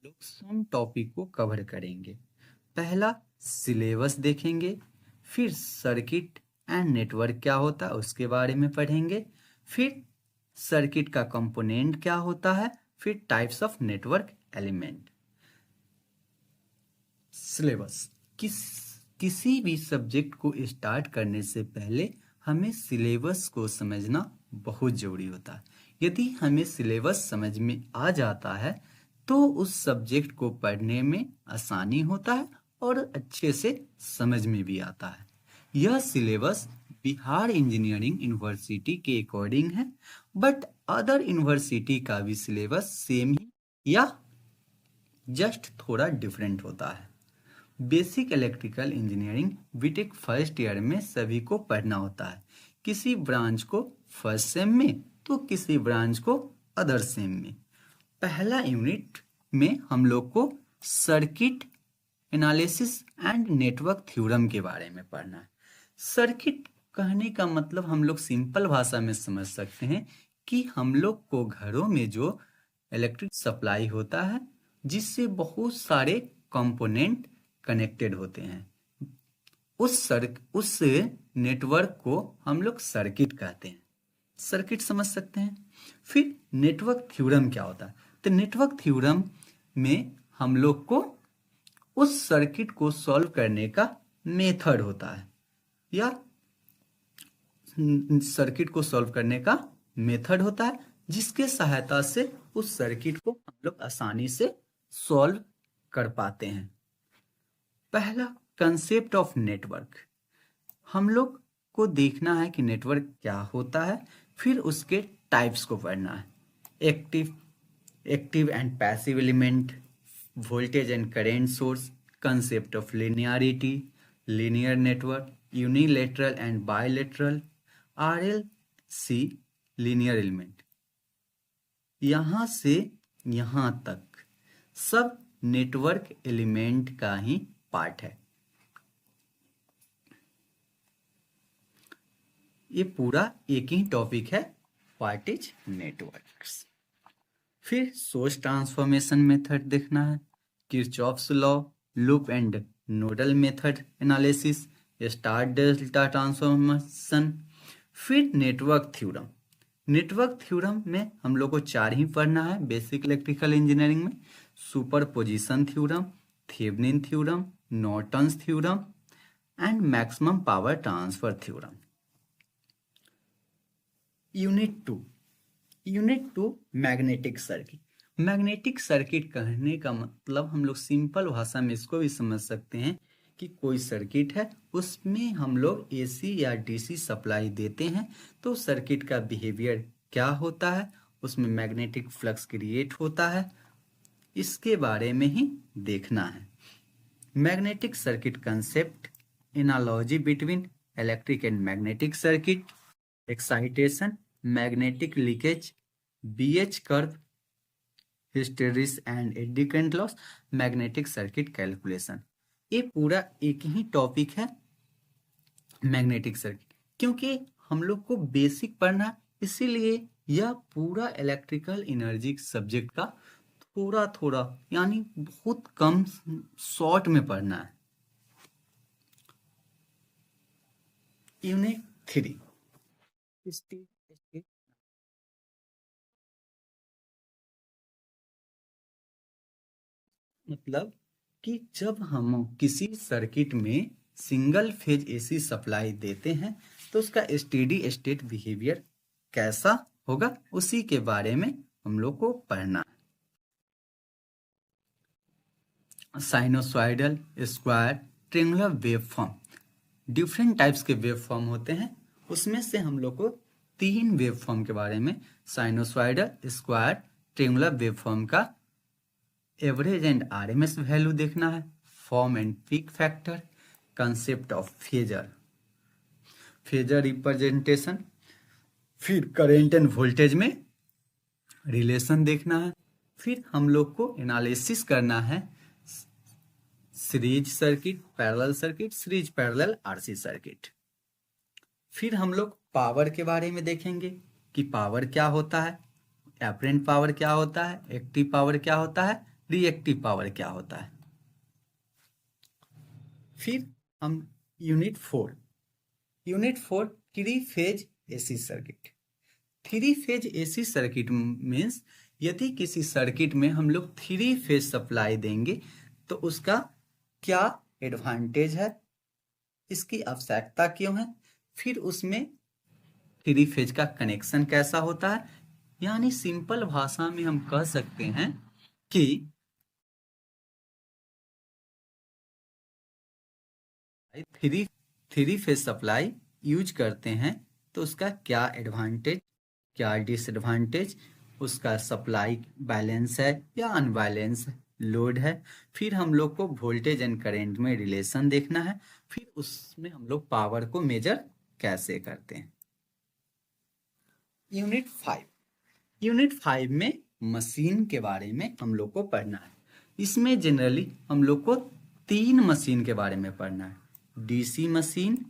लोग some topic को cover करेंगे। पहला सिलेबस देखेंगे, फिर सर्किट एंड नेटवर्क क्या होता है उसके बारे में पढ़ेंगे, फिर सर्किट का कंपोनेंट क्या होता है, फिर types of network element. Syllabus किसी भी सब्जेक्ट को स्टार्ट करने से पहले हमें सिलेबस को समझना बहुत जरूरी होता है। यदि हमें सिलेबस समझ में आ जाता है तो उस सब्जेक्ट को पढ़ने में आसानी होता है और अच्छे से समझ में भी आता है। यह सिलेबस बिहार इंजीनियरिंग यूनिवर्सिटी के अकॉर्डिंग है, बट अदर यूनिवर्सिटी का भी सिलेबस सेम ही या जस्ट थोड़ा डिफरेंट होता है। Basic electrical engineering BTech first year में सभी को पढ़ना होता है, किसी ब्रांच को फर्स्ट सेम में तो किसी ब्रांच को अदर सेम में। पहला यूनिट में हम लोग को circuit analysis and network theorem के बारे में पढ़ना है। सर्किट कहने का मतलब हम लोग सिंपल भाषा में समझ सकते हैं कि हम लोग को घरों में जो इलेक्ट्रिक सप्लाई होता है जिससे बहुत सारे कंपोनेंट कनेक्टेड होते हैं, उस नेटवर्क को हम लोग सर्किट कहते हैं। सर्किट समझ सकते हैं। फिर नेटवर्क थ्योरम क्या होता है, तो नेटवर्क थ्योरम में हम लोग को उस सर्किट को सॉल्व करने का मेथड होता है या सर्किट को सॉल्व करने का मेथड होता है जिसके सहायता से उस सर्किट को हम लोग आसानी से सॉल्व कर पाते हैं। पहला कंसेप्ट ऑफ नेटवर्क, हम लोग को देखना है कि नेटवर्क क्या होता है, फिर उसके टाइप्स को पढ़ना है। Active and passive element, voltage and current source, concept of linearity, linear network, unilateral and bilateral, RLC, linear element. यहाँ से यहाँ तक सब नेटवर्क एलिमेंट का ही पार्ट है। ये पूरा एक ही टॉपिक है, व्हाट इज नेटवर्क्स। फिर सोर्स ट्रांसफॉर्मेशन मेथड देखना है, Kirchhoff's law, loop and nodal method analysis, star delta transformation. फिर नेटवर्क थ्योरम। नेटवर्क थ्योरम में हम लोग को 4 ही पढ़ना है बेसिक इलेक्ट्रिकल इंजीनियरिंग में, superposition theorem, Thevenin theorem, Norton's theorem and maximum power transfer theorem. Unit two magnetic circuit. Magnetic circuit कहने का मतलब हम लोग सिंपल भाषा में इसको भी समझ सकते हैं कि कोई सर्किट है, उसमें हम लोग एसी या डीसी सप्लाई देते हैं तो सर्किट का बिहेवियर क्या होता है, उसमें मैग्नेटिक फ्लक्स क्रिएट होता है, इसके बारे में ही देखना है। Magnetic circuit concept, analogy between electric and magnetic circuit, excitation, magnetic leakage, BH curve, hysteresis and eddy current loss, magnetic circuit calculation. ये पूरा एक ही टॉपिक है मैग्नेटिक सर्किट, क्योंकि हम लोग को बेसिक पढ़ना, इसीलिए यह पूरा इलेक्ट्रिकल एनर्जी सब्जेक्ट का थोड़ा थोड़ा यानी बहुत कम शॉर्ट में पढ़ना है। यूनिट 3 मतलब कि जब हम किसी सर्किट में सिंगल फेज एसी सप्लाई देते हैं तो उसका स्टेडी स्टेट बिहेवियर कैसा होगा, उसी के बारे में हम लोग को पढ़ना है। Sinusoidal, square, triangular waveform, different types के वेवफॉर्म होते हैं, उसमें से हम लोग को 3 वेवफॉर्म के बारे में, साइनोसॉइडल, स्क्वायर, ट्रेंगुलर वेवफॉर्म का एवरेज एंड आरएमएस वैल्यू देखना है, form and peak factor, concept of phasor representation, फिर करंट एंड वोल्टेज में रिलेशन देखना है। फिर हम लोग को एनालिसिस करना है series circuit, parallel circuit, series parallel RC circuit. फिर हम लोग पावर के बारे में देखेंगे कि पावर क्या होता है, एपरेंट पावर क्या होता है, एक्टिव पावर क्या होता है, रिएक्टिव पावर क्या होता है। फिर हम unit 4 three phase AC circuit. Three phase AC circuit means यदि किसी सर्किट में हम लोग थ्री फेज सप्लाई देंगे तो उसका क्या एडवांटेज है, इसकी आवश्यकता क्यों है, फिर उसमें थ्री फेज का कनेक्शन कैसा होता है। यानी सिंपल भाषा में हम कह सकते हैं कि three three phase supply use करते हैं तो उसका क्या एडवांटेज, क्या डिसएडवांटेज, उसका सप्लाई बैलेंस है या अनबैलेंस लोड है। फिर हम लोग को वोल्टेज एंड करंट में रिलेशन देखना है। फिर उसमें हम लोग पावर को मेजर कैसे करते हैं। यूनिट 5 में मशीन के बारे में हम लोग को पढ़ना है। इसमें जनरली हम लोग को 3 मशीन के बारे में पढ़ना है। DC machine,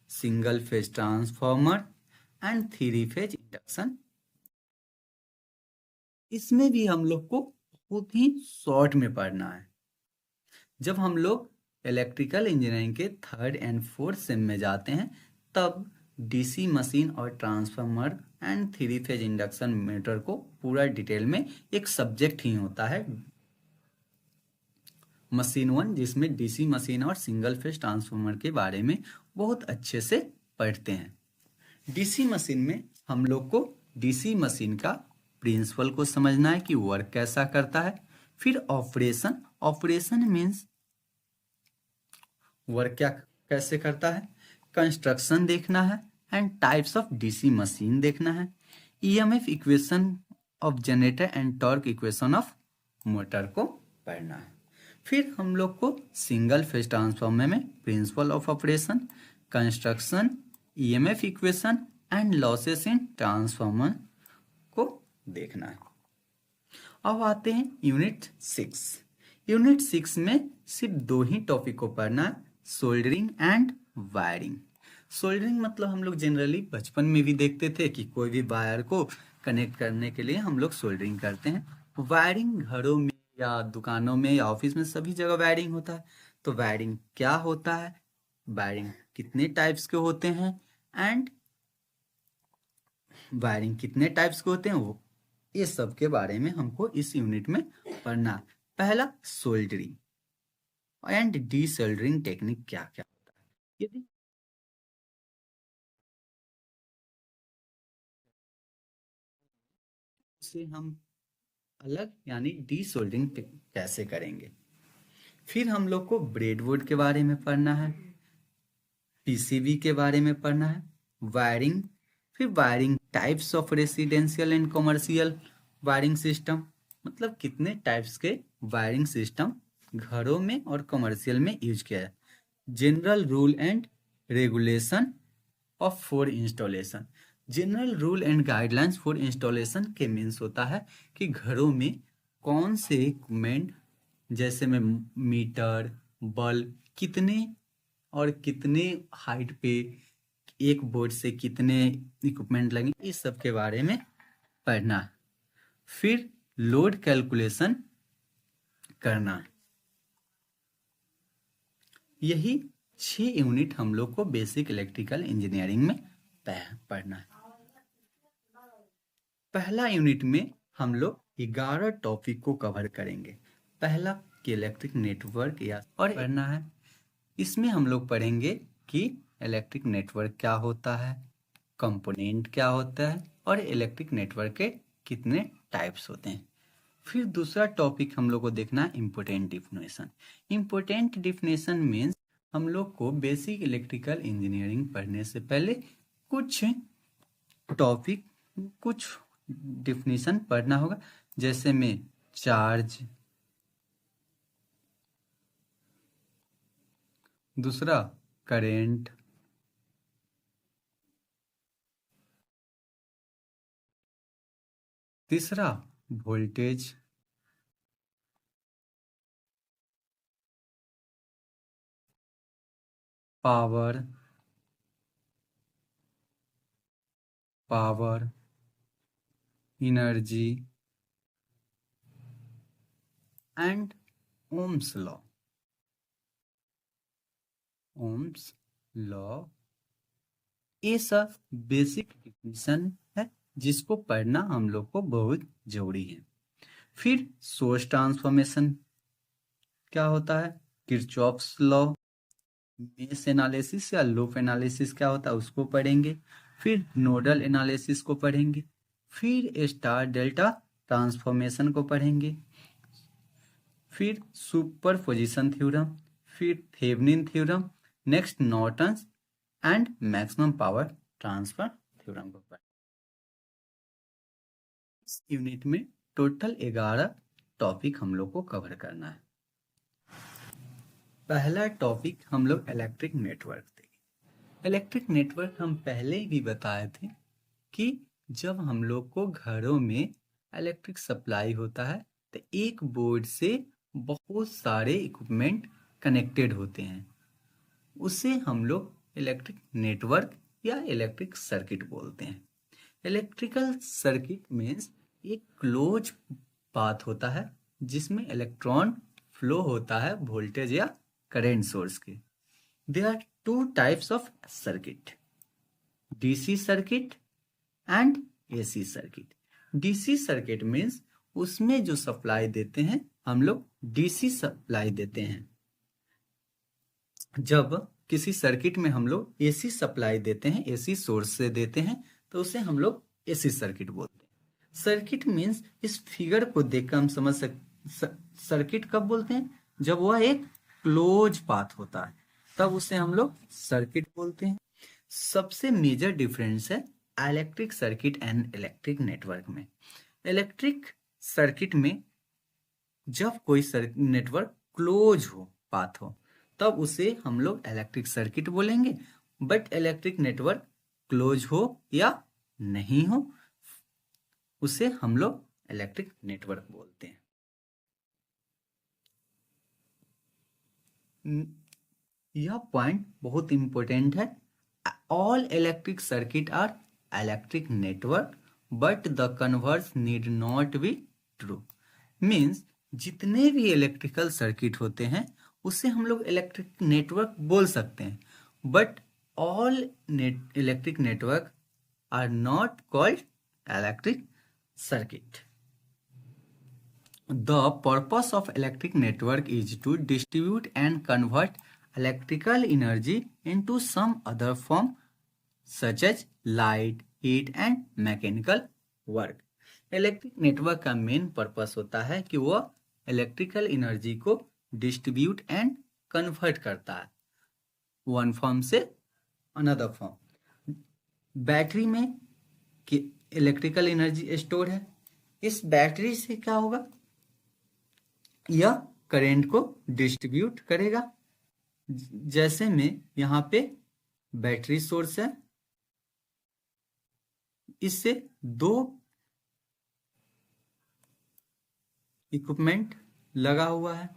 single phase transformer and three phase induction. इसमें भी हम लोग को बहुत ही शॉर्ट में पढ़ना है। जब हम लोग इलेक्ट्रिकल इंजीनियरिंग के 3rd एंड 4th सेम में जाते हैं तब डीसी मशीन और transformer and three phase induction meter को पूरा डिटेल में एक सब्जेक्ट ही होता है मशीन 1, जिसमें डीसी मशीन और सिंगल फेज ट्रांसफार्मर के बारे में बहुत अच्छे से पढ़ते हैं। डीसी मशीन में हम लोग को डीसी मशीन का प्रिंसिपल को समझना है कि वर्क कैसा करता है। फिर ऑपरेशन मीन्स वर्क क्या कैसे करता है। कंस्ट्रक्शन देखना है and types of DC machine देखना है। EMF equation of generator and torque equation of motor को पढ़ना है। फिर हम लोग को सिंगल फेज ट्रांसफार्मर में principle of operation, construction, EMF equation and losses in transformer को देखना है। अब आते हैं यूनिट 6 में सिर्फ 2 ही टॉपिक को पढ़ना है, सोल्डरिंग एंड वायरिंग। सोल्डरिंग मतलब हम लोग जनरली बचपन में भी देखते थे कि कोई भी वायर को कनेक्ट करने के लिए हम लोग सोल्डरिंग करते हैं। वायरिंग घरों में या दुकानों में या ऑफिस में सभी जगह वायरिंग होता है। तो वायरिंग क्या होता है, वायरिंग कितने टाइप्स के होते हैं एंड वायरिंग कितने टाइप्स के होते हैं, वो ये सब के बारे में हमको इस यूनिट में पढ़ना है। पहला soldering and D soldering technique क्या क्या होता है। यदि से हम अलग यानी डी सोल्डरिंग कैसे करेंगे। फिर हम लोग को ब्रेडबोर्ड के बारे में पढ़ना है, पीसीबी के बारे में पढ़ना है, वायरिंग, फिर wiring types of residential and commercial wiring system, मतलब कितने टाइप्स के वायरिंग सिस्टम घरों में और कमर्शियल में यूज किया है। General rule and regulation of for installation. General rule and guidelines for installation के मीन्स होता है कि घरों में कौन से इक्विपमेंट जैसे में मीटर, बल्ब कितने और कितने हाइट पे एक बोर्ड से कितने इक्विपमेंट लगे, इस सब के बारे में पढ़ना। फिर लोड कैलकुलेशन करना। यही 6 यूनिट हम लोग को बेसिक इलेक्ट्रिकल इंजीनियरिंग में पढ़ना है। पहला यूनिट में हम लोग 11 टॉपिक को कवर करेंगे। पहला कि इलेक्ट्रिक नेटवर्क या और पढ़ना है। इसमें हम लोग पढ़ेंगे कि इलेक्ट्रिक नेटवर्क क्या होता है, कंपोनेंट क्या होता है और इलेक्ट्रिक नेटवर्क के कितने टाइप्स होते हैं। फिर दूसरा टॉपिक हम लोग को देखना है important definition. Important definition means हम लोग को बेसिक इलेक्ट्रिकल इंजीनियरिंग पढ़ने से पहले कुछ टॉपिक, कुछ डिफिनेशन पढ़ना होगा, जैसे में चार्ज, दूसरा करेंट, तीसरा voltage, power, energy, and Ohm's law. Ohm's law ये सब बेसिक डिफिनेशन है जिसको पढ़ना हम लोग को बहुत जरूरी है। फिर सोर्स ट्रांसफॉर्मेशन क्या होता है, किरचॉफ्स लॉ, मेश एनालिसिस या लूप एनालिसिस क्या होता है उसको पढ़ेंगे। फिर नोडल एनालिसिस को पढ़ेंगे। फिर स्टार डेल्टा ट्रांसफॉर्मेशन को पढ़ेंगे। फिर सुपरपोजिशन थ्योरम, फिर Thevenin theorem, next Norton's and maximum power transfer theorem को पढ़ेंगे। इस यूनिट में टोटल 11 टॉपिक हम लोग को कवर करना है। पहला टॉपिक हम लोग इलेक्ट्रिक नेटवर्क देंगे। इलेक्ट्रिक नेटवर्क हम पहले भी बताए थे कि जब हम लोग को घरों में इलेक्ट्रिक सप्लाई होता है तो एक बोर्ड से बहुत सारे इक्विपमेंट कनेक्टेड होते हैं, उसे हम लोग इलेक्ट्रिक नेटवर्क या इलेक्ट्रिक सर्किट बोलते हैं। इलेक्ट्रिकल सर्किट मीन्स एक क्लोज पाथ होता है जिसमें इलेक्ट्रॉन फ्लो होता है वोल्टेज या करंट सोर्स के। There are two types of circuit, DC circuit and AC circuit. DC circuit means उसमें जो सप्लाई देते हैं हम लोग डीसी सप्लाई देते हैं। जब किसी सर्किट में हम लोग एसी सप्लाई देते हैं, एसी सोर्स से देते हैं, तो उसे हम लोग एसी सर्किट बोलते हैं। सर्किट मीन्स इस फिगर को देखकर हम समझ सर्किट कब बोलते हैं, जब वह एक क्लोज पाथ होता है तब उसे हम लोग सर्किट बोलते हैं। सबसे मेजर डिफरेंस है electric circuit and electric network में। इलेक्ट्रिक सर्किट में जब कोई नेटवर्क क्लोज हो, पाथ हो, तब उसे हम लोग इलेक्ट्रिक सर्किट बोलेंगे। बट इलेक्ट्रिक नेटवर्क क्लोज हो या नहीं हो, उसे हम लोग इलेक्ट्रिक नेटवर्क बोलते हैं। यह पॉइंट बहुत इंपॉर्टेंट है। All electric circuit are electric network but the converse need not be true. Means जितने भी इलेक्ट्रिकल सर्किट होते हैं उसे हम लोग इलेक्ट्रिक नेटवर्क बोल सकते हैं, but all electric network are not called electric circuit. The purpose of electric network is to distribute and convert electrical energy into some other form such as light, heat and mechanical work. Electric network का main purpose होता है कि वह electrical energy को distribute and convert करता है one form से another form. Battery में इलेक्ट्रिकल एनर्जी स्टोर है, इस बैटरी से क्या होगा, यह करंट को डिस्ट्रीब्यूट करेगा। जैसे में यहाँ पे बैटरी सोर्स है, इससे दो इक्विपमेंट लगा हुआ है,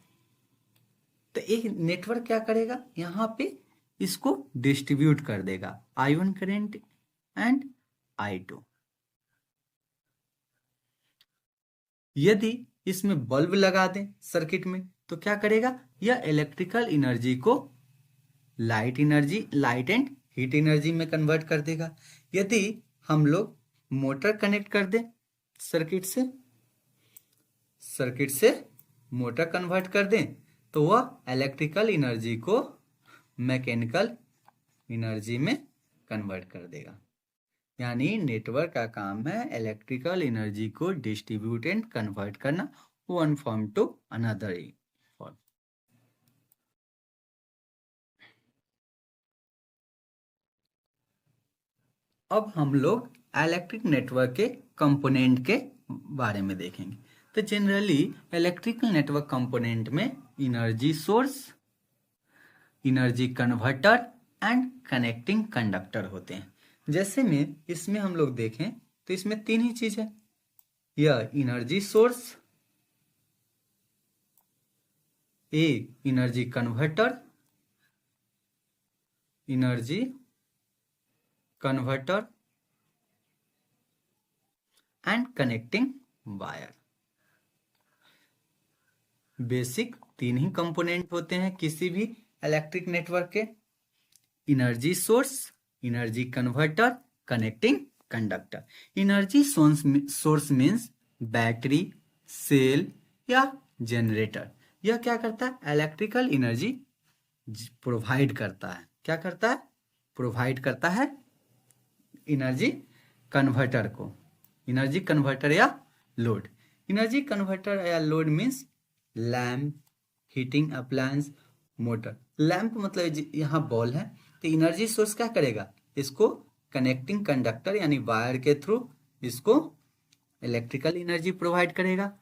तो एक नेटवर्क क्या करेगा, यहाँ पे इसको डिस्ट्रीब्यूट कर देगा I1 करंट एंड I2। यदि इसमें बल्ब लगा दें सर्किट में तो क्या करेगा, यह इलेक्ट्रिकल एनर्जी को लाइट एंड हीट एनर्जी में कन्वर्ट कर देगा। यदि हम लोग मोटर कनेक्ट कर दें सर्किट से मोटर कन्वर्ट कर दें तो वह इलेक्ट्रिकल एनर्जी को मैकेनिकल एनर्जी में कन्वर्ट कर देगा। यानी नेटवर्क का काम है इलेक्ट्रिकल एनर्जी को डिस्ट्रीब्यूट एंड कन्वर्ट करना one form to another form. अब हम लोग इलेक्ट्रिक नेटवर्क के कंपोनेंट के बारे में देखेंगे। तो जनरली इलेक्ट्रिकल नेटवर्क कंपोनेंट में energy source, energy converter and connecting conductor होते हैं। जैसे में इसमें हम लोग देखें तो इसमें तीन ही चीज है, यह energy source, energy converter and connecting wire. Basic 3 ही कंपोनेंट होते हैं किसी भी इलेक्ट्रिक नेटवर्क के: energy source, energy converter, connecting conductor. Energy source means battery, cell या जनरेटर। यह क्या करता है? इलेक्ट्रिकल एनर्जी प्रोवाइड करता है। क्या करता है? प्रोवाइड करता है एनर्जी कन्वर्टर को। एनर्जी कन्वर्टर या लोड। एनर्जी कन्वर्टर या load means lamp, heating appliance, motor. Lamp मतलब यहाँ बॉल है, तो एनर्जी सोर्स क्या करेगा? इसको कनेक्टिंग कंडक्टर यानी वायर के थ्रू इसको इलेक्ट्रिकल एनर्जी प्रोवाइड करेगा।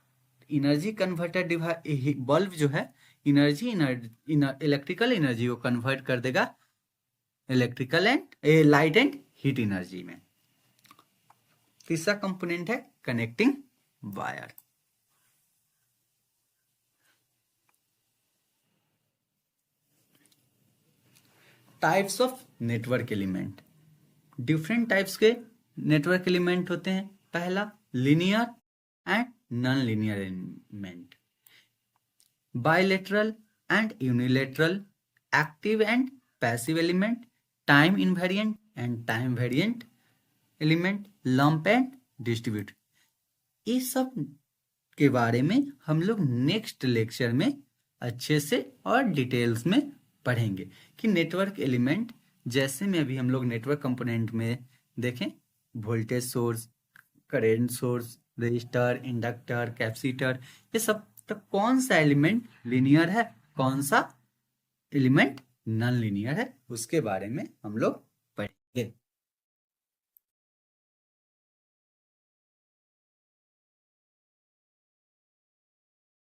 एनर्जी कन्वर्टर बल्ब जो है एनर्जी इलेक्ट्रिकल एनर्जी को कन्वर्ट कर देगा electrical and light and heat energy में। तीसरा कंपोनेंट है connecting wire. Types of network element. Different types के नेटवर्क एलिमेंट होते हैं। पहला linear and non linear element, bilateral and unilateral, active and passive element, time invariant and time variant element, lump and distribute. इस सब के बारे में हम लोग नेक्स्ट लेक्चर में अच्छे से और डिटेल्स में पढ़ेंगे कि नेटवर्क एलिमेंट जैसे में अभी हम लोग नेटवर्क कंपोनेंट में देखें voltage source, current source, resistor, inductor, capacitor, ये सब तो कौन सा एलिमेंट लीनियर है, कौन सा एलिमेंट नॉन लीनियर है, उसके बारे में हम लोग पढ़ेंगे।